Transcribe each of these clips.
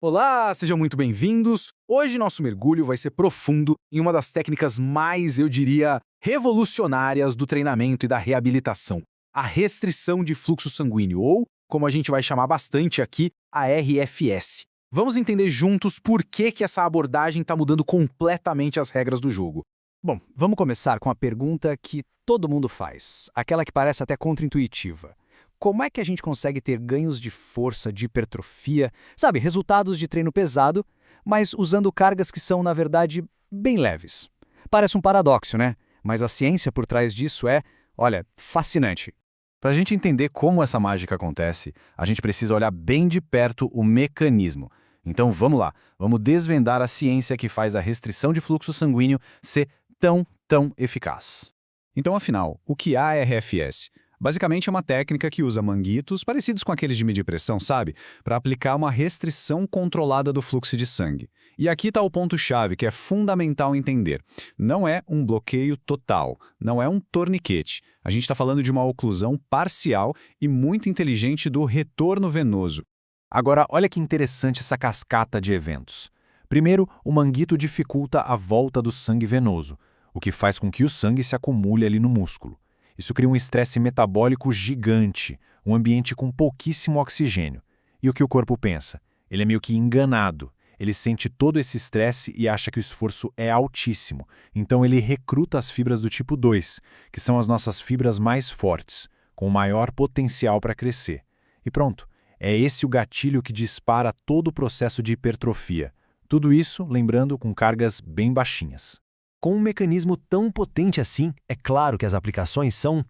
Olá, sejam muito bem-vindos. Hoje nosso mergulho vai ser profundo em uma das técnicas mais, eu diria, revolucionárias do treinamento e da reabilitação, a restrição de fluxo sanguíneo, ou, como a gente vai chamar bastante aqui, a RFS. Vamos entender juntos por que essa abordagem está mudando completamente as regras do jogo. Bom, vamos começar com a pergunta que todo mundo faz, aquela que parece até contraintuitiva. Como é que a gente consegue ter ganhos de força, de hipertrofia, sabe, resultados de treino pesado, mas usando cargas que são, na verdade, bem leves? Parece um paradoxo, né? Mas a ciência por trás disso é, olha, fascinante. Para a gente entender como essa mágica acontece, a gente precisa olhar bem de perto o mecanismo. Então vamos lá, vamos desvendar a ciência que faz a restrição de fluxo sanguíneo ser tão eficaz. Então, afinal, o que é a RFS? Basicamente é uma técnica que usa manguitos, parecidos com aqueles de medir pressão, sabe? Para aplicar uma restrição controlada do fluxo de sangue. E aqui está o ponto-chave que é fundamental entender. Não é um bloqueio total, não é um torniquete. A gente está falando de uma oclusão parcial e muito inteligente do retorno venoso. Agora, olha que interessante essa cascata de eventos. Primeiro, o manguito dificulta a volta do sangue venoso, o que faz com que o sangue se acumule ali no músculo. Isso cria um estresse metabólico gigante, um ambiente com pouquíssimo oxigênio. E o que o corpo pensa? Ele é meio que enganado. Ele sente todo esse estresse e acha que o esforço é altíssimo. Então ele recruta as fibras do tipo 2, que são as nossas fibras mais fortes, com maior potencial para crescer. E pronto, é esse o gatilho que dispara todo o processo de hipertrofia. Tudo isso, lembrando, com cargas bem baixinhas. Com um mecanismo tão potente assim, é claro que as aplicações são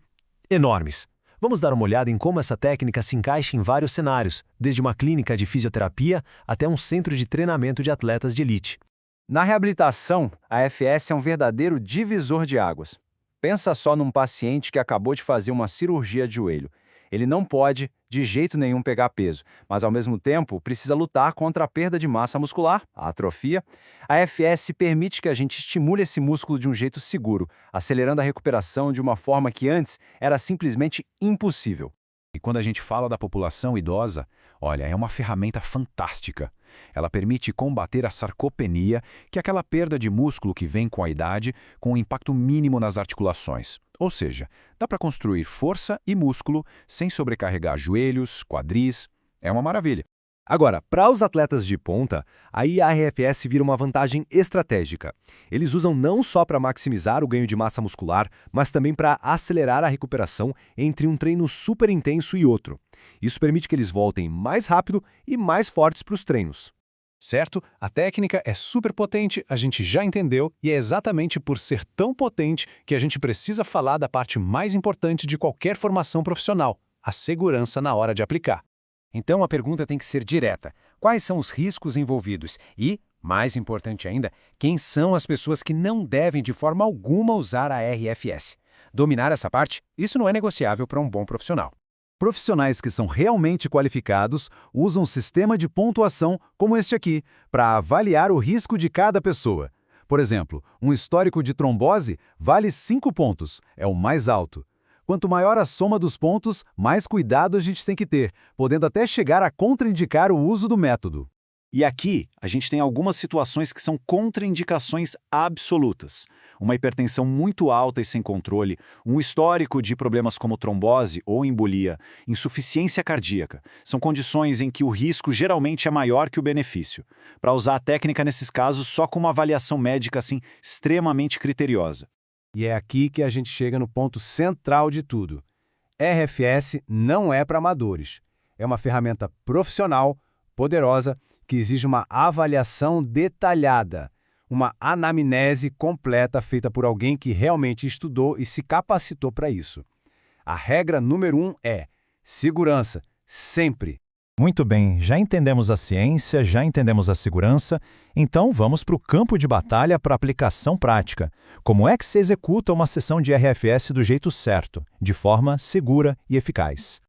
enormes. Vamos dar uma olhada em como essa técnica se encaixa em vários cenários, desde uma clínica de fisioterapia até um centro de treinamento de atletas de elite. Na reabilitação, a FS é um verdadeiro divisor de águas. Pensa só num paciente que acabou de fazer uma cirurgia de joelho. Ele não pode, de jeito nenhum, pegar peso, mas ao mesmo tempo precisa lutar contra a perda de massa muscular, a atrofia. A FS permite que a gente estimule esse músculo de um jeito seguro, acelerando a recuperação de uma forma que antes era simplesmente impossível. E quando a gente fala da população idosa, olha, é uma ferramenta fantástica. Ela permite combater a sarcopenia, que é aquela perda de músculo que vem com a idade, com um impacto mínimo nas articulações. Ou seja, dá para construir força e músculo sem sobrecarregar joelhos, quadris. É uma maravilha. Agora, para os atletas de ponta, aí a RFS vira uma vantagem estratégica. Eles usam não só para maximizar o ganho de massa muscular, mas também para acelerar a recuperação entre um treino super intenso e outro. Isso permite que eles voltem mais rápido e mais fortes para os treinos. Certo? A técnica é super potente, a gente já entendeu, e é exatamente por ser tão potente que a gente precisa falar da parte mais importante de qualquer formação profissional, a segurança na hora de aplicar. Então a pergunta tem que ser direta. Quais são os riscos envolvidos? E, mais importante ainda, quem são as pessoas que não devem de forma alguma usar a RFS? Dominar essa parte, isso não é negociável para um bom profissional. Profissionais que são realmente qualificados usam um sistema de pontuação como este aqui, para avaliar o risco de cada pessoa. Por exemplo, um histórico de trombose vale 5 pontos, é o mais alto. Quanto maior a soma dos pontos, mais cuidado a gente tem que ter, podendo até chegar a contraindicar o uso do método. E aqui, a gente tem algumas situações que são contraindicações absolutas. Uma hipertensão muito alta e sem controle, um histórico de problemas como trombose ou embolia, insuficiência cardíaca. São condições em que o risco geralmente é maior que o benefício. Para usar a técnica nesses casos só com uma avaliação médica assim extremamente criteriosa. E é aqui que a gente chega no ponto central de tudo. RFS não é para amadores. É uma ferramenta profissional, poderosa, que exige uma avaliação detalhada, uma anamnese completa feita por alguém que realmente estudou e se capacitou para isso. A regra número 1 é segurança, sempre. Muito bem, já entendemos a ciência, já entendemos a segurança, então vamos para o campo de batalha para aplicação prática. Como é que se executa uma sessão de RFS do jeito certo, de forma segura e eficaz?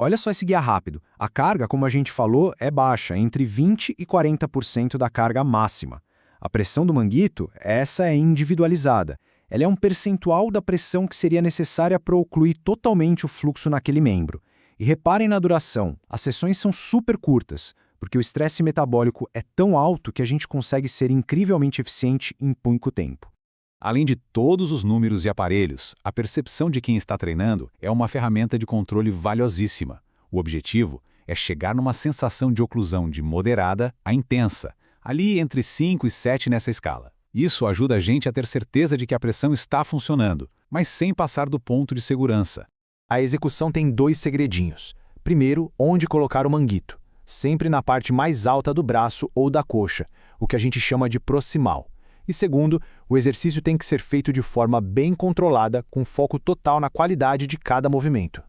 Olha só esse guia rápido. A carga, como a gente falou, é baixa, entre 20% e 40% da carga máxima. A pressão do manguito, essa é individualizada. Ela é um percentual da pressão que seria necessária para ocluir totalmente o fluxo naquele membro. E reparem na duração, as sessões são super curtas, porque o estresse metabólico é tão alto que a gente consegue ser incrivelmente eficiente em pouco tempo. Além de todos os números e aparelhos, a percepção de quem está treinando é uma ferramenta de controle valiosíssima. O objetivo é chegar numa sensação de oclusão de moderada a intensa, ali entre 5 e 7 nessa escala. Isso ajuda a gente a ter certeza de que a pressão está funcionando, mas sem passar do ponto de segurança. A execução tem 2 segredinhos. Primeiro, onde colocar o manguito, sempre na parte mais alta do braço ou da coxa, o que a gente chama de proximal. E segundo, o exercício tem que ser feito de forma bem controlada, com foco total na qualidade de cada movimento.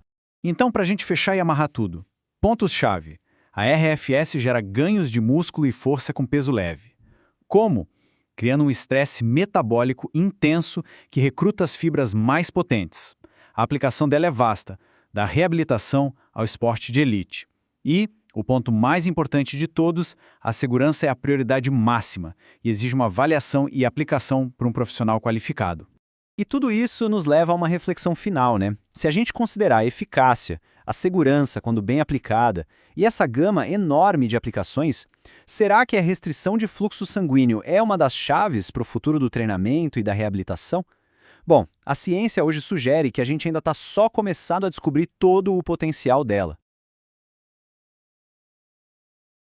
Então, para a gente fechar e amarrar tudo, pontos-chave. A RFS gera ganhos de músculo e força com peso leve. Como? Criando um estresse metabólico intenso que recruta as fibras mais potentes. A aplicação dela é vasta, da reabilitação ao esporte de elite. E, o ponto mais importante de todos, a segurança é a prioridade máxima e exige uma avaliação e aplicação por um profissional qualificado. E tudo isso nos leva a uma reflexão final, né? Se a gente considerar a eficácia, a segurança quando bem aplicada e essa gama enorme de aplicações, será que a restrição de fluxo sanguíneo é uma das chaves para o futuro do treinamento e da reabilitação? Bom, a ciência hoje sugere que a gente ainda está só começando a descobrir todo o potencial dela.